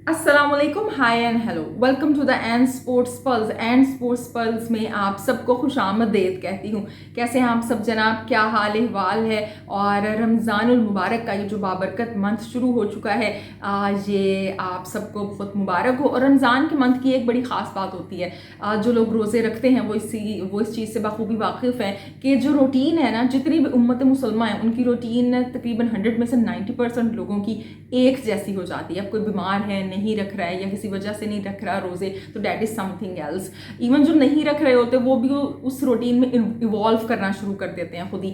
अस्सलामुअलैकुम, hi and hello, welcome to the and sports pulse. And sports pulse में आप सबको खुशामदीद कहती हूँ। कैसे हैं आप सब जनाब, क्या हाल अहवाल है। और रमज़ानुल मुबारक का ये जो बाबरकत मंथ शुरू हो चुका है, ये आप सबको बहुत मुबारक हो। और रमज़ान के मंथ की एक बड़ी ख़ास बात होती है, जो लोग रोज़े रखते हैं वो इस चीज़ से बखूबी वाकिफ़ हैं कि जो रूटीन है ना, जितनी भी उम्मत मुसलमान है उनकी रूटीन तकरीबन 100 में से 90% लोगों की एक जैसी हो जाती है। अब कोई बीमार है, नहीं रख रहा है या किसी वजह से नहीं रख रहा रोज़े, तो that is something else. Even जो नहीं रख रहे होते वो भी उस रूटीन में इवॉल्व करना शुरू कर देते हैं खुद ही।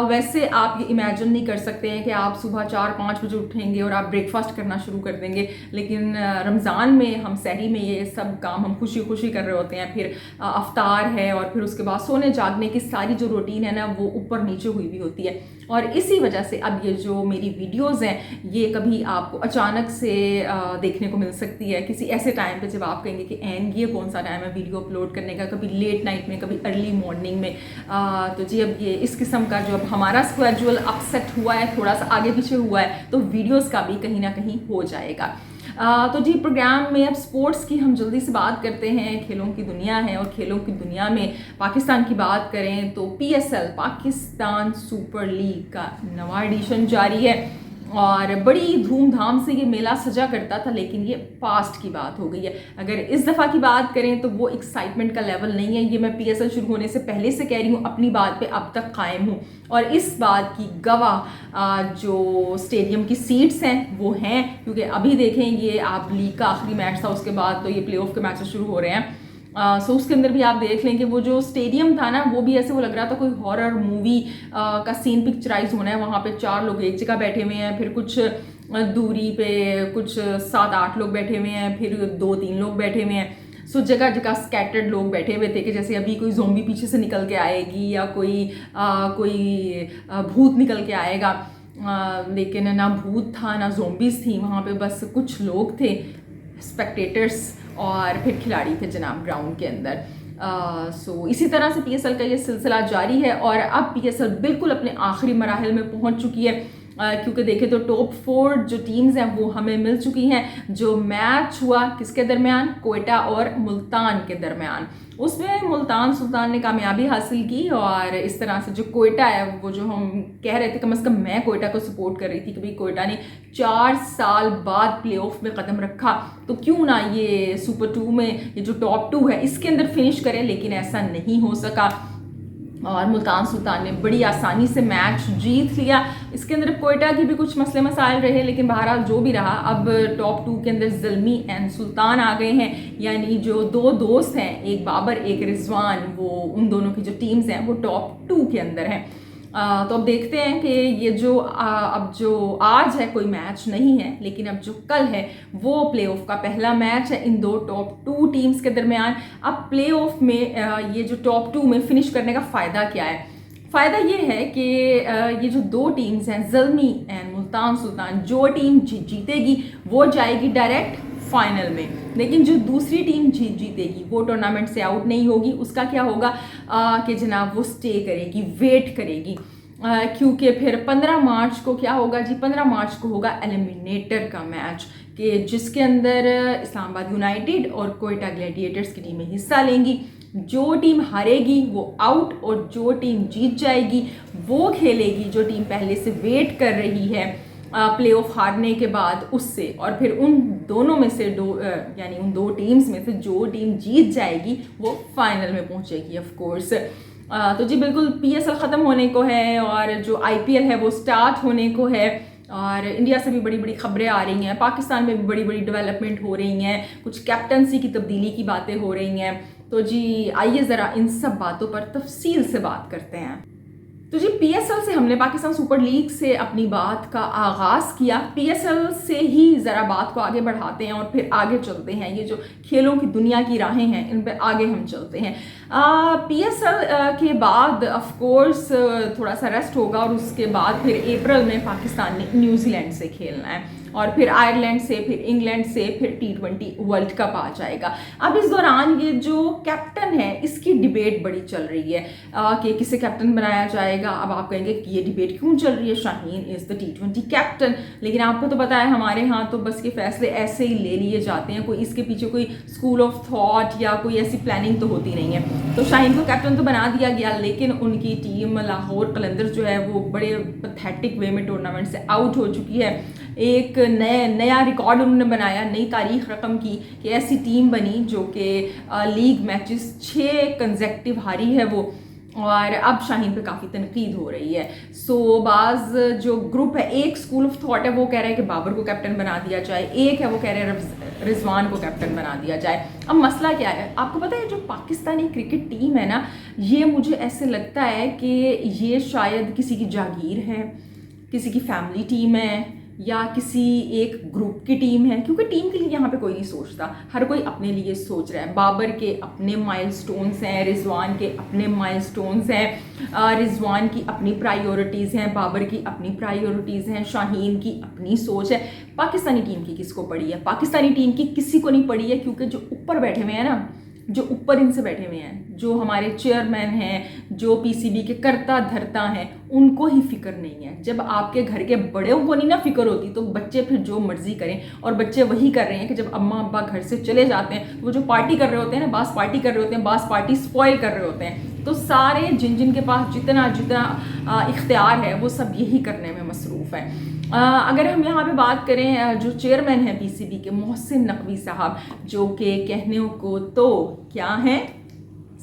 वैसे आप ये इमेजिन नहीं कर सकते हैं कि आप सुबह 4-5 बजे उठेंगे और आप ब्रेकफास्ट करना शुरू कर देंगे, लेकिन रमज़ान में हम सहरी में ये सब काम हम खुशी खुशी कर रहे होते हैं। फिर अफ्तार है और फिर उसके बाद सोने जागने की सारी जो रूटीन है ना वो ऊपर नीचे हुई भी होती है। और इसी वजह से अब ये जो मेरी वीडियोज़ हैं ये कभी आपको अचानक से देखने को मिल सकती है, किसी ऐसे टाइम पे जब आप कहेंगे कि एंड ये कौन सा टाइम है वीडियो अपलोड करने का, कभी लेट नाइट में, कभी अर्ली मॉर्निंग में। तो जी अब ये इस किस्म का जो अब हमारा स्केड्यूल अपसेट हुआ है, थोड़ा सा आगे पीछे हुआ है, तो वीडियोज़ का भी कहीं ना कहीं हो जाएगा। तो जी प्रोग्राम में अब स्पोर्ट्स की हम जल्दी से बात करते हैं। खेलों की दुनिया है और खेलों की दुनिया में पाकिस्तान की बात करें तो PSL पाकिस्तान सुपर लीग का नवा एडिशन जारी है और बड़ी धूमधाम से ये मेला सजा करता था, लेकिन ये पास्ट की बात हो गई है। अगर इस दफ़ा की बात करें तो वो एक्साइटमेंट का लेवल नहीं है। ये मैं PSL शुरू होने से पहले से कह रही हूँ, अपनी बात पे अब तक कायम हूँ। और इस बात की गवाह जो स्टेडियम की सीट्स हैं वो हैं, क्योंकि अभी देखें ये आप लीग का आखिरी मैच था, उसके बाद तो ये प्ले ऑफ के मैचेस शुरू हो रहे हैं। सो उसके अंदर भी आप देख लें कि वो जो स्टेडियम था ना वो भी ऐसे वो लग रहा था कोई हॉरर मूवी का सीन पिक्चराइज होना है। वहाँ पे 4 लोग एक जगह बैठे हुए हैं, फिर कुछ दूरी पे कुछ 7-8 लोग बैठे हुए हैं, फिर 2-3 लोग बैठे हुए हैं। सो जगह जगह स्कैटर्ड लोग बैठे हुए थे कि जैसे अभी कोई ज़ोंबी पीछे से निकल के आएगी या कोई भूत निकल के आएगा। लेकिन ना भूत था ना ज़ोंबीज़ थी वहाँ पे, बस कुछ लोग थे, स्पेक्टेटर्स, और फिर खिलाड़ी थे जनाब ग्राउंड के अंदर। सो इसी तरह से PSL का ये सिलसिला जारी है और अब PSL बिल्कुल अपने आखिरी मराहल में पहुंच चुकी है। क्योंकि देखें तो टॉप 4 जो टीम्स हैं वो हमें मिल चुकी हैं। जो मैच हुआ किसके दरमियान, कोयटा और मुल्तान के दरमियान, उसमें मुल्तान सुल्तान ने कामयाबी हासिल की। और इस तरह से जो कोयटा है वो जो हम कह रहे थे, कम से कम मैं कोयटा को सपोर्ट कर रही थी कि भाई कोयटा ने 4 साल बाद प्ले ऑफ में कदम रखा तो क्यों ना ये सुपर 2 में ये जो टॉप 2 है इसके अंदर फिनिश करें, लेकिन ऐसा नहीं हो सका और मुल्तान सुल्तान ने बड़ी आसानी से मैच जीत लिया। इसके अंदर कोयटा की भी कुछ मसले मसाइल रहे, लेकिन बहरहाल जो भी रहा, अब टॉप 2 के अंदर ज़ल्मी एंड सुल्तान आ गए हैं। यानी जो 2 दोस्त हैं, एक बाबर एक रिजवान, वो उन दोनों की जो टीम्स हैं वो टॉप 2 के अंदर हैं। तो अब देखते हैं कि ये जो अब जो आज है कोई मैच नहीं है, लेकिन अब जो कल है वो प्ले ऑफ का पहला मैच है इन 2 टॉप 2 टीम्स के दरमियान। अब प्ले ऑफ में ये जो टॉप 2 में फिनिश करने का फ़ायदा क्या है? फ़ायदा ये है कि ये जो 2 टीम्स हैं ज़ल्मी एंड मुल्तान सुल्तान, जो टीम जीतेगी वो जाएगी डायरेक्ट फाइनल में, लेकिन जो दूसरी टीम जीतेगी वो टूर्नामेंट से आउट नहीं होगी। उसका क्या होगा कि जनाब वो स्टे करेगी, वेट करेगी, क्योंकि फिर 15 मार्च को क्या होगा जी, 15 मार्च को होगा एलिमिनेटर का मैच कि जिसके अंदर इस्लामाबाद यूनाइटेड और कोयटा ग्लैडिएटर्स की टीमें हिस्सा लेंगी। जो टीम हारेगी वो आउट और जो टीम जीत जाएगी वो खेलेगी जो टीम पहले से वेट कर रही है प्ले ऑफ हारने के बाद उससे। और फिर उन दोनों में से यानी उन 2 टीम्स में से जो टीम जीत जाएगी वो फाइनल में पहुंचेगी ऑफ कोर्स। तो जी बिल्कुल PSL ख़त्म होने को है और जो IPL है वो स्टार्ट होने को है और इंडिया से भी बड़ी बड़ी खबरें आ रही हैं, पाकिस्तान में भी बड़ी बड़ी डेवलपमेंट हो रही हैं, कुछ कैप्टनसी की तब्दीली की बातें हो रही हैं। तो जी आइए ज़रा इन सब बातों पर तफसील से बात करते हैं। तो जी PSL से हमने पाकिस्तान सुपर लीग से अपनी बात का आगाज़ किया। PSL से ही ज़रा बात को आगे बढ़ाते हैं और फिर आगे चलते हैं। ये जो खेलों की दुनिया की राहें हैं इन पर आगे हम चलते हैं। PSL के बाद ऑफ कोर्स थोड़ा सा रेस्ट होगा और उसके बाद फिर अप्रैल में पाकिस्तान ने न्यूजीलैंड से खेलना है। और फिर आयरलैंड से, फिर इंग्लैंड से, फिर T20 वर्ल्ड कप आ जाएगा। अब इस दौरान ये जो कैप्टन है इसकी डिबेट बड़ी चल रही है कि किसे कैप्टन बनाया जाएगा। अब आप कहेंगे कि ये डिबेट क्यों चल रही है, Shaheen is the T20 captain. लेकिन आपको तो पता है हमारे यहाँ तो बस के फैसले ऐसे ही ले लिए जाते हैं, कोई इसके पीछे कोई स्कूल ऑफ थॉट या कोई ऐसी प्लानिंग तो होती नहीं है। तो शाहीन को कैप्टन तो बना दिया गया, लेकिन उनकी टीम लाहौर कलंदर्स जो है वो बड़े पैथेटिक वे में टूर्नामेंट से आउट हो चुकी है। एक नया रिकॉर्ड उन्होंने बनाया, नई तारीख रकम की कि ऐसी टीम बनी जो कि लीग मैचेस 6 कंसेक्टिव हारी है वो, और अब शाहीन पे काफ़ी तनकीद हो रही है। बाज़ जो ग्रुप है, एक स्कूल ऑफ थॉट है वो कह रहा है कि बाबर को कैप्टन बना दिया जाए, एक है वो कह रहे हैं रिजवान को कैप्टन बना दिया जाए। अब मसला क्या है, आपको पता है जो पाकिस्तानी क्रिकेट टीम है ना, ये मुझे ऐसे लगता है कि ये शायद किसी की जागीर है, किसी की फैमिली टीम है, या किसी एक ग्रुप की टीम है, क्योंकि टीम के लिए यहाँ पे कोई नहीं सोचता, हर कोई अपने लिए सोच रहा है। बाबर के अपने माइलस्टोन्स हैं, रिजवान के अपने माइलस्टोन्स हैं, रिजवान की अपनी प्रायोरिटीज़ हैं, बाबर की अपनी प्रायोरिटीज़ हैं, शाहीन की अपनी सोच है। पाकिस्तानी टीम की किसको पड़ी है? पाकिस्तानी टीम की किसी को नहीं पड़ी है, क्योंकि जो ऊपर बैठे हुए हैं ना, जो ऊपर इनसे बैठे हुए हैं, जो हमारे चेयरमैन हैं, जो पीसीबी के कर्ता धर्ता हैं, उनको ही फिक्र नहीं है। जब आपके घर के बड़ों को नहीं ना फिक्र होती तो बच्चे फिर जो मर्जी करें, और बच्चे वही कर रहे हैं कि जब अम्मा अब्बा घर से चले जाते हैं तो वो जो पार्टी कर रहे होते हैं ना, बास पार्टी कर रहे होते हैं, बास पार्टी स्पॉइल कर रहे होते हैं। तो सारे जिन के पास जितना इख्तियार है वो सब यही करने में मसरूफ़ है। अगर हम यहाँ पे बात करें जो चेयरमैन हैं पीसीबी के, मोहसिन नकवी साहब, जो कि कहने को तो क्या हैं,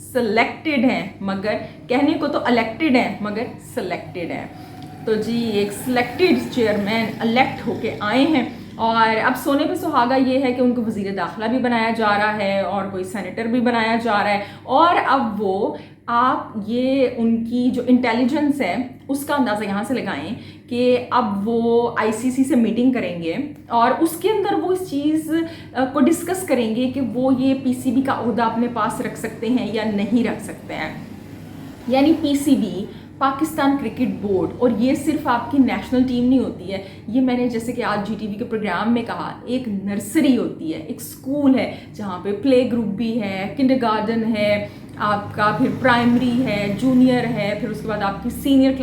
सेलेक्टेड हैं, मगर कहने को तो इलेक्टेड हैं मगर सेलेक्टेड हैं। तो जी एक सिलेक्टेड चेयरमैन इलेक्ट होके आए हैं, और अब सोने पे सुहागा ये है कि उनको वज़ीर दाखिला भी बनाया जा रहा है और कोई सेनेटर भी बनाया जा रहा है। और अब वो आप ये उनकी जो इंटेलिजेंस है उसका अंदाज़ा यहाँ से लगाएं कि अब वो आईसीसी से मीटिंग करेंगे और उसके अंदर वो इस चीज़ को डिस्कस करेंगे कि वो ये पीसीबी का ओहदा अपने पास रख सकते हैं या नहीं रख सकते हैं। यानी पीसीबी, पाकिस्तान क्रिकेट बोर्ड, और ये सिर्फ आपकी नेशनल टीम नहीं होती है, ये मैंने जैसे कि आज जीटीवी के प्रोग्राम में कहा, एक नर्सरी होती है, एक स्कूल है जहाँ पे प्ले ग्रुप भी है, किंडरगार्टन है आपका, फिर प्राइमरी है, जूनियर है, फिर उसके बाद आपकी सीनियर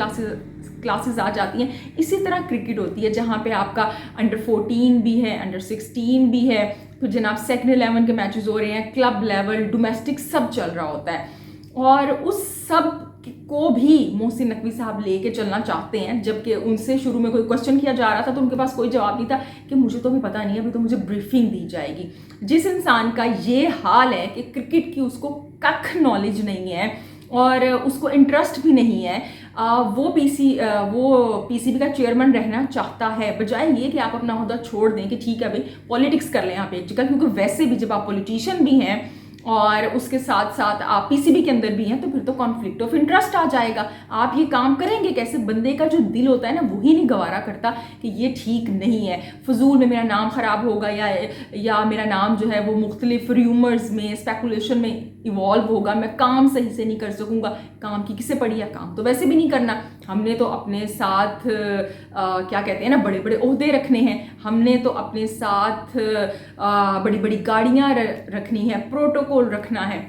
क्लासेस आ जाती हैं। इसी तरह क्रिकेट होती है जहाँ पे आपका अंडर 14 भी है, अंडर 16 भी है, फिर जनाब सेकंड 11 के मैचेस हो रहे हैं, क्लब लेवल, डोमेस्टिक सब चल रहा होता है। और उस सब को भी मोहसिन नकवी साहब लेके चलना चाहते हैं, जबकि उनसे शुरू में कोई क्वेश्चन किया जा रहा था तो उनके पास कोई जवाब नहीं था कि मुझे तो अभी पता नहीं है, अभी तो मुझे ब्रीफिंग दी जाएगी। जिस इंसान का ये हाल है कि क्रिकेट की उसको कख नॉलेज नहीं है और उसको इंटरेस्ट भी नहीं है, वो पीसीबी का चेयरमैन रहना चाहता है, बजाय ये कि आप अपना ओहदा छोड़ दें कि ठीक है भाई पॉलिटिक्स कर लें यहाँ पे एक जगह, क्योंकि वैसे भी जब आप पॉलिटिशियन भी हैं और उसके साथ साथ आप पीसीबी के अंदर भी हैं तो फिर तो कॉन्फ्लिक्ट ऑफ इंटरेस्ट आ जाएगा। आप ये काम करेंगे कैसे? बंदे का जो दिल होता है ना वही नहीं गवारा करता कि ये ठीक नहीं है, फजूल में मेरा नाम ख़राब होगा या मेरा नाम जो है वो मुख्तलिफ र्यूमर्स में, स्पेकुलेशन में इवॉल्व होगा, मैं काम सही से नहीं कर सकूँगा। काम की किसे पड़ी है? काम तो वैसे भी नहीं करना, हमने तो अपने साथ क्या कहते हैं ना, बड़े बड़े ओहदे रखने हैं, हमने तो अपने साथ बड़ी बड़ी गाड़ियाँ रखनी है, प्रोटोकॉल रखना है,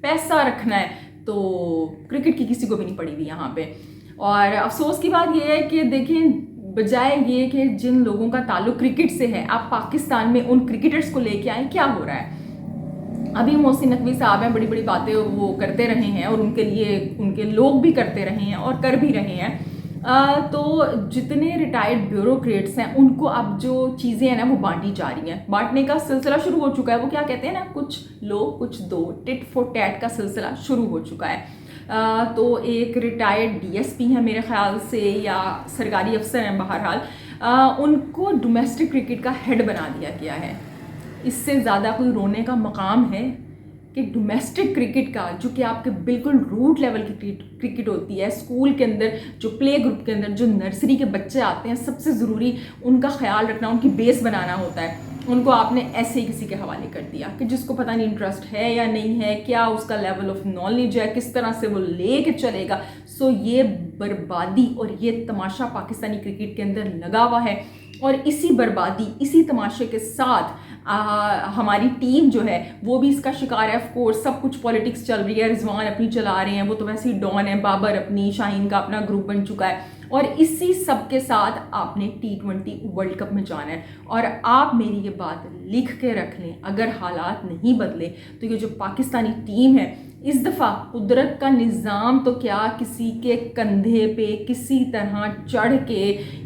पैसा रखना है। तो क्रिकेट की किसी को भी नहीं पड़ी हुई यहाँ पे। और अफसोस की बात यह है कि देखें, बजाय ये कि जिन लोगों का ताल्लुक क्रिकेट से है आप पाकिस्तान में उन क्रिकेटर्स को लेके आए, क्या हो रहा है? अभी मोहसिन नकवी साहब हैं, बड़ी बड़ी बातें वो करते रहे हैं और उनके लिए उनके लोग भी करते रहे हैं और कर भी रहे हैं। तो जितने रिटायर्ड ब्यूरोक्रेट्स हैं उनको अब जो चीज़ें हैं ना वो बांटी जा रही हैं, बांटने का सिलसिला शुरू हो चुका है। वो क्या कहते हैं ना, कुछ लो कुछ दो, टिट फॉर टैट का सिलसिला शुरू हो चुका है। तो एक रिटायर्ड डीएसपी हैं मेरे ख्याल से, या सरकारी अफसर हैं बहरहाल, उनको डोमेस्टिक क्रिकेट का हेड बना दिया गया है। इससे ज़्यादा कोई रोने का मकाम है कि डोमेस्टिक क्रिकेट का, जो कि आपके बिल्कुल रूट लेवल की क्रिकेट होती है, स्कूल के अंदर जो प्ले ग्रुप के अंदर जो नर्सरी के बच्चे आते हैं, सबसे ज़रूरी उनका ख्याल रखना, उनकी बेस बनाना होता है, उनको आपने ऐसे ही किसी के हवाले कर दिया कि जिसको पता नहीं इंटरेस्ट है या नहीं है, क्या उसका लेवल ऑफ नॉलेज है, किस तरह से वो ले के चलेगा। सो ये बर्बादी और ये तमाशा पाकिस्तानी क्रिकेट के अंदर लगा हुआ है। और इसी बर्बादी, इसी तमाशे के साथ हमारी टीम जो है वो भी इसका शिकार है। ऑफ कोर्स सब कुछ पॉलिटिक्स चल रही है, रिजवान अपनी चला रहे हैं, वो तो वैसे ही डॉन है, बाबर अपनी, शाहीन का अपना ग्रुप बन चुका है, और इसी सब के साथ आपने T20 वर्ल्ड कप में जाना है। और आप मेरी ये बात लिख के रख लें, अगर हालात नहीं बदले तो ये जो पाकिस्तानी टीम है इस दफ़ा कुदरत का निज़ाम तो क्या किसी के कंधे पे किसी तरह चढ़ के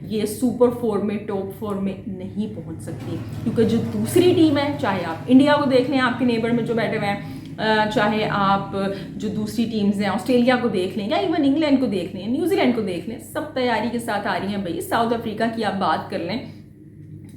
ये सुपर 4 में, टॉप 4 में नहीं पहुंच सकती, क्योंकि जो दूसरी टीम है, चाहे आप इंडिया को देख लें, आपके नेबर में जो बैठे हुए हैं, चाहे आप जो दूसरी टीम्स हैं ऑस्ट्रेलिया को देख लें या इवन इंग्लैंड को देख लें, न्यूजीलैंड को देख लें, सब तैयारी के साथ आ रही हैं। भाई साउथ अफ्रीका की आप बात कर लें,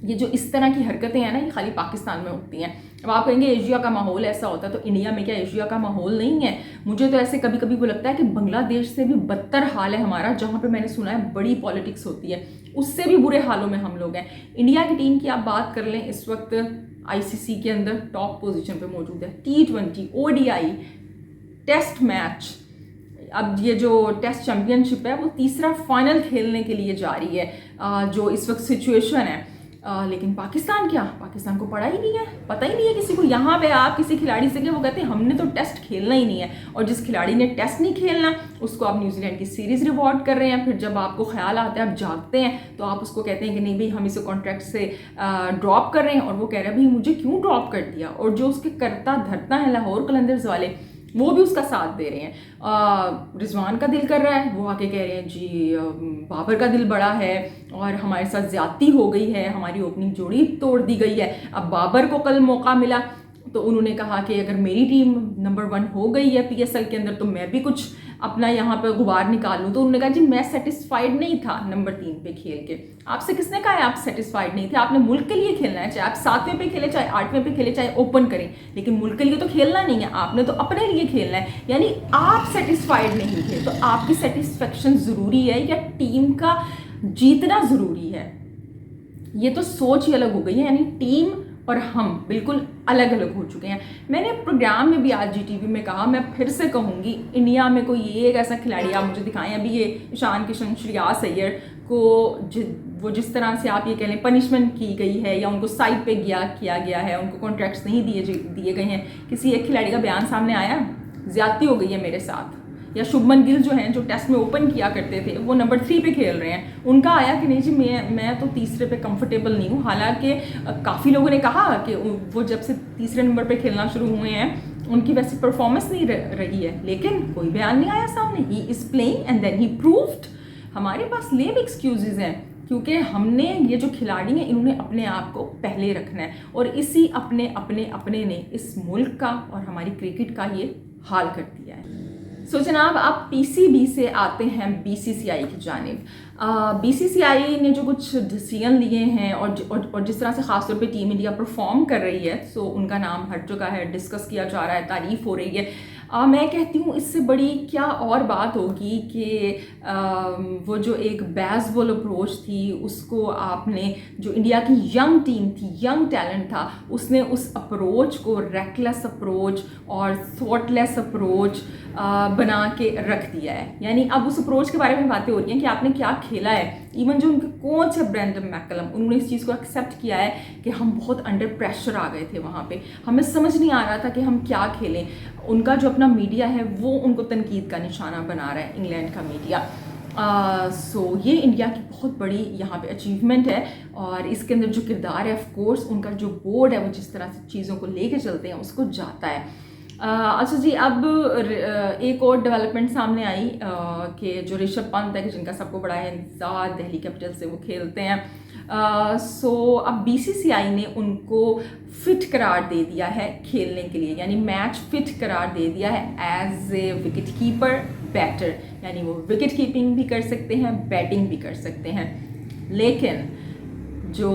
ये जो इस तरह की हरकतें हैं ना, ये खाली पाकिस्तान में होती हैं। अब आप कहेंगे एशिया का माहौल ऐसा होता है, तो इंडिया में क्या एशिया का माहौल नहीं है? मुझे तो ऐसे कभी कभी वो लगता है कि बांग्लादेश से भी बदतर हाल है हमारा, जहाँ पे मैंने सुना है बड़ी पॉलिटिक्स होती है, उससे भी बुरे हालों में हम लोग हैं। इंडिया की टीम की आप बात कर लें, इस वक्त ICC के अंदर टॉप पोजीशन पे मौजूद है। T20 ODI टेस्ट मैच, अब ये जो टेस्ट चैंपियनशिप है वो तीसरा फाइनल खेलने के लिए जा रही है, जो इस वक्त सिचुएशन है। लेकिन पाकिस्तान क्या, पाकिस्तान को पड़ा ही नहीं है, पता ही नहीं है किसी को। यहाँ पे आप किसी खिलाड़ी से, वो कहते हैं हमने तो टेस्ट खेलना ही नहीं है, और जिस खिलाड़ी ने टेस्ट नहीं खेलना उसको आप न्यूजीलैंड की सीरीज़ रिवॉर्ड कर रहे हैं। फिर जब आपको ख्याल आता है, आप जागते हैं, तो आप उसको कहते हैं कि नहीं भाई हम इसे कॉन्ट्रैक्ट से ड्रॉप कर रहे हैं, और वो कह रहा है भाई मुझे क्यों ड्रॉप कर दिया। और जो उसके करता धरता है लाहौर कलंदर्स वाले, वो भी उसका साथ दे रहे हैं। रिजवान का दिल कर रहा है, वो आके कह रहे हैं जी बाबर का दिल बड़ा है और हमारे साथ ज्यादती हो गई है, हमारी ओपनिंग जोड़ी तोड़ दी गई है। अब बाबर को कल मौका मिला तो उन्होंने कहा कि अगर मेरी टीम नंबर 1 हो गई है PSL के अंदर, तो मैं भी कुछ अपना यहाँ पे गुबार निकालूं। तो उन्होंने कहा जी मैं सेटिस्फाइड नहीं था नंबर 3 पे खेल के। आपसे किसने कहा है आप सेटिस्फाइड नहीं थे? आपने मुल्क के लिए खेलना है, चाहे आप 7वें पे खेले, चाहे 8वें पे खेले, चाहे ओपन करें, लेकिन मुल्क के लिए तो खेलना नहीं है, आपने तो अपने लिए खेलना है। यानी आप सेटिस्फाइड नहीं थे, तो आपकी सेटिस्फेक्शन ज़रूरी है या टीम का जीतना ज़रूरी है? ये तो सोच ही अलग हो गई है। यानी टीम और हम बिल्कुल अलग अलग हो चुके हैं। मैंने प्रोग्राम में भी आज GTV में कहा, मैं फिर से कहूँगी, इंडिया में कोई एक ऐसा खिलाड़ी आप मुझे दिखाएं। अभी ये ईशान किशन, श्रेयस अय्यर को वो जिस तरह से आप ये कह लें पनिशमेंट की गई है या उनको साइड पे किया गया है, उनको कॉन्ट्रैक्ट्स नहीं दिए गए हैं, किसी एक खिलाड़ी का बयान सामने आया ज्यादती हो गई है मेरे साथ? या शुभमन गिल जो हैं, जो टेस्ट में ओपन किया करते थे, वो नंबर 3 पे खेल रहे हैं, उनका आया कि नहीं जी मैं तो तीसरे पे कंफर्टेबल नहीं हूँ। हालांकि काफ़ी लोगों ने कहा कि वो जब से तीसरे नंबर पे खेलना शुरू हुए हैं उनकी वैसी परफॉर्मेंस नहीं रही है, लेकिन कोई बयान नहीं आया सामने। He is playing and then he proved. हमारे पास लेम एक्सक्यूजेज हैं, क्योंकि हमने ये जो खिलाड़ी हैं इन्होंने अपने आप को पहले रखना है, और इसी अपने ने इस मुल्क का और हमारी क्रिकेट का ये हाल कर दिया है। सो जनाब, आप PCB से आते हैं BCCI की जानिब। BCCI ने जो कुछ डिसीजन लिए हैं और जिस तरह से ख़ासतौर पे टीम इंडिया परफॉर्म कर रही है, सो उनका नाम हट चुका है, डिस्कस किया जा रहा है, तारीफ़ हो रही है। मैं कहती हूँ इससे बड़ी क्या और बात होगी कि वो जो एक बेसबॉल अप्रोच थी उसको आपने, जो इंडिया की यंग टीम थी, यंग टैलेंट था, उसने उस अप्रोच को रेकलेस अप्रोच और थॉटलेस अप्रोच बना के रख दिया है। यानी अब उस अप्रोच के बारे में बातें हो रही हैं कि आपने क्या खेला है। इवन जो उनके कोच है ब्रेंडन मैकलम, उन्होंने इस चीज़ को एक्सेप्ट किया है कि हम बहुत अंडर प्रेशर आ गए थे वहाँ पे, हमें समझ नहीं आ रहा था कि हम क्या खेलें। उनका जो अपना मीडिया है वो उनको तनकीद का निशाना बना रहा है, इंग्लैंड का मीडिया। सो ये इंडिया की बहुत बड़ी यहाँ पे अचीवमेंट है, और इसके अंदर जो किरदार है, ऑफ कोर्स उनका जो बोर्ड है वो जिस तरह से चीज़ों को लेके चलते हैं उसको जाता है। अच्छा जी, अब एक और डेवलपमेंट सामने आई कि जो ऋषभ पंत है, कि जिनका सबको बड़ा है इंतजार, दिल्ली कैपिटल से वो खेलते हैं। सो अब BCCI ने उनको फिट करार दे दिया है खेलने के लिए, यानी मैच फिट करार दे दिया है as a wicket keeper batter, यानी वो विकेट कीपिंग भी कर सकते हैं, बैटिंग भी कर सकते हैं। लेकिन जो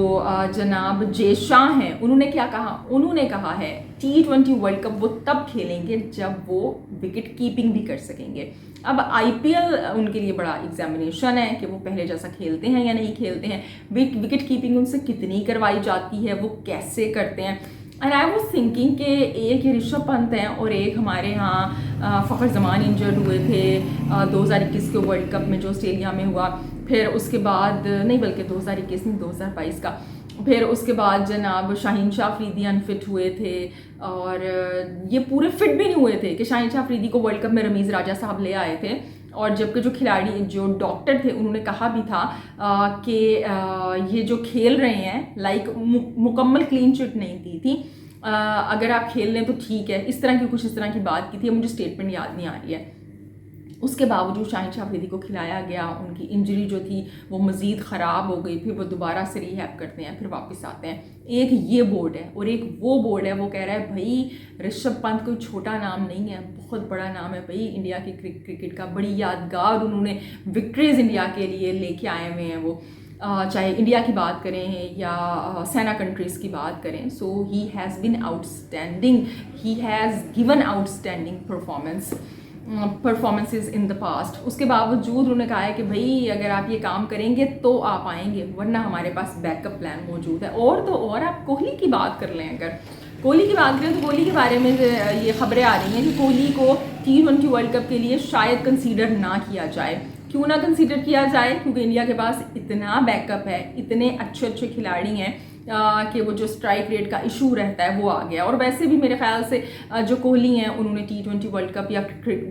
जनाब जे शाह हैं, उन्होंने क्या कहा? उन्होंने कहा है T20 वर्ल्ड कप वो तब खेलेंगे जब वो विकेट कीपिंग भी कर सकेंगे। अब IPL उनके लिए बड़ा एग्जामिनेशन है कि वो पहले जैसा खेलते हैं या नहीं खेलते हैं, विकेट कीपिंग उनसे कितनी करवाई जाती है, वो कैसे करते हैं। एंड आई वॉज थिंकिंग कि एक ये ऋषभ पंत हैं और एक हमारे यहाँ फ़खर जमान इंजर्ड हुए थे 2021 के वर्ल्ड कप में जो ऑस्ट्रेलिया में हुआ, फिर उसके बाद नहीं, बल्कि 2021 नहीं, 2022 का। फिर उसके बाद जनाब शाहीन शाह अफरीदी अनफिट हुए थे, और ये पूरे फिट भी नहीं हुए थे कि शाहीन शाह अफरीदी को वर्ल्ड कप में रमीज़ राजा साहब ले आए थे। और जबकि जो खिलाड़ी, जो डॉक्टर थे, उन्होंने कहा भी था कि ये जो खेल रहे हैं लाइक मुकम्मल क्लीन चिट नहीं दी थी, अगर आप खेल लें तो ठीक है, इस तरह की कुछ इस तरह की बात की थी, मुझे स्टेटमेंट याद नहीं आ रही है। उसके बावजूद शाहीन शाह अफरीदी को खिलाया गया, उनकी इंजरी जो थी वो मज़ीद ख़राब हो गई, फिर वो दोबारा से रिहैब करते हैं, फिर वापस आते हैं। एक ये बोर्ड है और एक वो बोर्ड है, वो कह रहा है भाई ऋषभ पंत कोई छोटा नाम नहीं है, बहुत बड़ा नाम है भाई इंडिया की क्रिकेट का, बड़ी यादगार उन्होंने विक्ट्रीज इंडिया के लिए लेके आए हुए हैं वो, चाहे इंडिया की बात करें या सेना कंट्रीज़ की बात करें। So he has been outstanding, he has given outstanding performances in the past. उसके बावजूद उन्होंने कहा है कि भाई अगर आप ये काम करेंगे तो आप आएंगे, वरना हमारे पास बैकअप प्लान मौजूद है। और तो और आप कोहली की बात कर लें, अगर कोहली की बात करें तो कोहली के बारे में ये खबरें आ रही हैं कि कोहली को T20 वर्ल्ड कप के लिए शायद कंसीडर ना किया जाए। क्यों ना कंसीडर किया जाए? क्योंकि इंडिया के पास इतना बैकअप है, इतने अच्छे अच्छे खिलाड़ी हैं कि वो जो स्ट्राइक रेट का इशू रहता है वो आ गया। और वैसे भी मेरे ख्याल से जो कोहली हैं उन्होंने T20 वर्ल्ड कप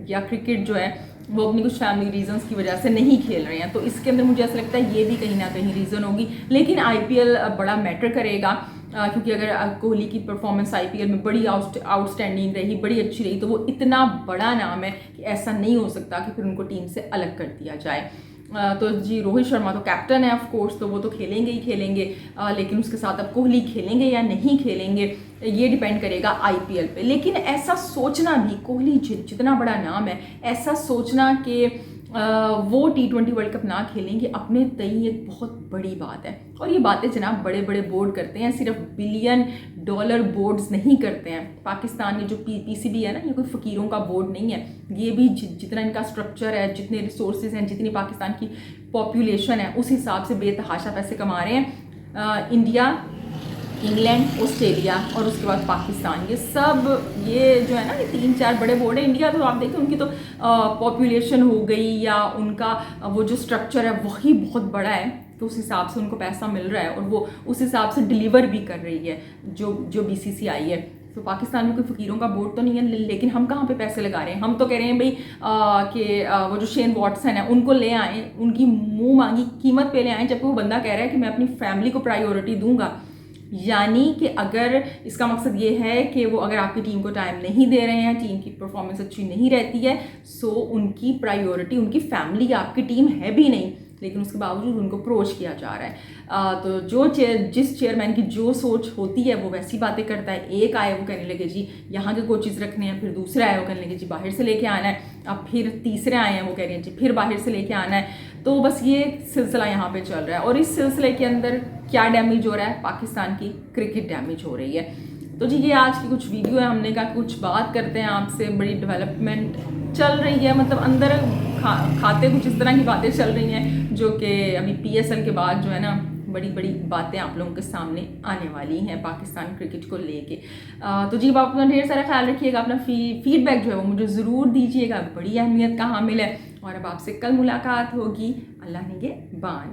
या क्रिकेट जो है वो अपनी कुछ फैमिली रीजंस की वजह से नहीं खेल रहे हैं, तो इसके अंदर मुझे ऐसा लगता है ये भी कहीं ना कहीं रीज़न होगी। लेकिन IPL बड़ा मैटर करेगा, क्योंकि अगर कोहली की परफॉर्मेंस IPL में बड़ी आउटस्टैंडिंग रही, बड़ी अच्छी रही, तो वो इतना बड़ा नाम है कि ऐसा नहीं हो सकता कि फिर उनको टीम से अलग कर दिया जाए। तो जी रोहित शर्मा तो कैप्टन है ऑफ कोर्स, तो वो तो खेलेंगे ही खेलेंगे, लेकिन उसके साथ अब कोहली खेलेंगे या नहीं खेलेंगे ये डिपेंड करेगा IPL पे। लेकिन ऐसा सोचना भी, कोहली जितना बड़ा नाम है, ऐसा सोचना कि वो T20 वर्ल्ड कप ना खेलेंगे अपने तई एक बहुत बड़ी बात है। और ये बातें जनाब बड़े बड़े बोर्ड करते हैं, सिर्फ $बिलियन बोर्ड्स नहीं करते हैं। पाकिस्तान ये जो PCB है ना, ये कोई फ़कीरों का बोर्ड नहीं है, ये भी जितना इनका स्ट्रक्चर है, जितने रिसोर्सेज हैं, जितनी पाकिस्तान की पॉपुलेशन है, उस हिसाब से बेतहाशा पैसे कमा रहे हैं। इंडिया, इंग्लैंड, ऑस्ट्रेलिया और उसके बाद पाकिस्तान, ये सब ये जो है ना, ये 3-4 बड़े बोर्ड है। इंडिया तो आप देखिए उनकी तो पॉपुलेशन हो गई या उनका वो जो स्ट्रक्चर है वही बहुत बड़ा है, तो उस हिसाब से उनको पैसा मिल रहा है और वो उस हिसाब से डिलीवर भी कर रही है जो BCCI है। तो पाकिस्तान में कोई फ़कीरों का बोर्ड तो नहीं है, लेकिन हम कहाँ पे पैसे लगा रहे हैं? हम तो कह रहे हैं भाई कि वो जो शेन वॉटसन है उनको ले आएँ, उनकी मुँह मांगी कीमत पे ले आएँ, जबकि वो बंदा कह रहा है कि मैं अपनी फैमिली को प्रायोरिटी दूंगा। यानी कि अगर इसका मकसद ये है कि वो अगर आपकी टीम को टाइम नहीं दे रहे हैं, टीम की परफॉर्मेंस अच्छी नहीं रहती है, सो उनकी प्रायोरिटी उनकी फैमिली, आपकी टीम है भी नहीं, लेकिन उसके बावजूद उनको अप्रोच किया जा रहा है। तो जिस चेयरमैन की जो सोच होती है वो वैसी बातें करता है। एक आए वो कहने लगे जी यहाँ के कोचेज़ रखने हैं, फिर दूसरे आए वो कहने लगे जी बाहर से लेके आना है, अब फिर तीसरे आए हैं वो कह रहे हैं जी फिर बाहर से लेके आना है। तो बस ये सिलसिला यहाँ पे चल रहा है, और इस सिलसिले के अंदर क्या डैमेज हो रहा है? पाकिस्तान की क्रिकेट डैमेज हो रही है। तो जी ये आज की कुछ वीडियो है, हमने कहा कुछ बात करते हैं आपसे। बड़ी डेवलपमेंट चल रही है, मतलब अंदर खाते कुछ इस तरह की बातें चल रही हैं जो कि अभी PSL के बाद जो है ना बड़ी बड़ी बातें आप लोगों के सामने आने वाली हैं पाकिस्तान क्रिकेट को लेके। तो जी आप अपना ढेर सारा ख्याल रखिएगा, अपना फीडबैक जो है वो मुझे ज़रूर दीजिएगा, बड़ी अहमियत का हामिल है। और अब आपसे कल मुलाकात होगी, अल्लाह निगहबान।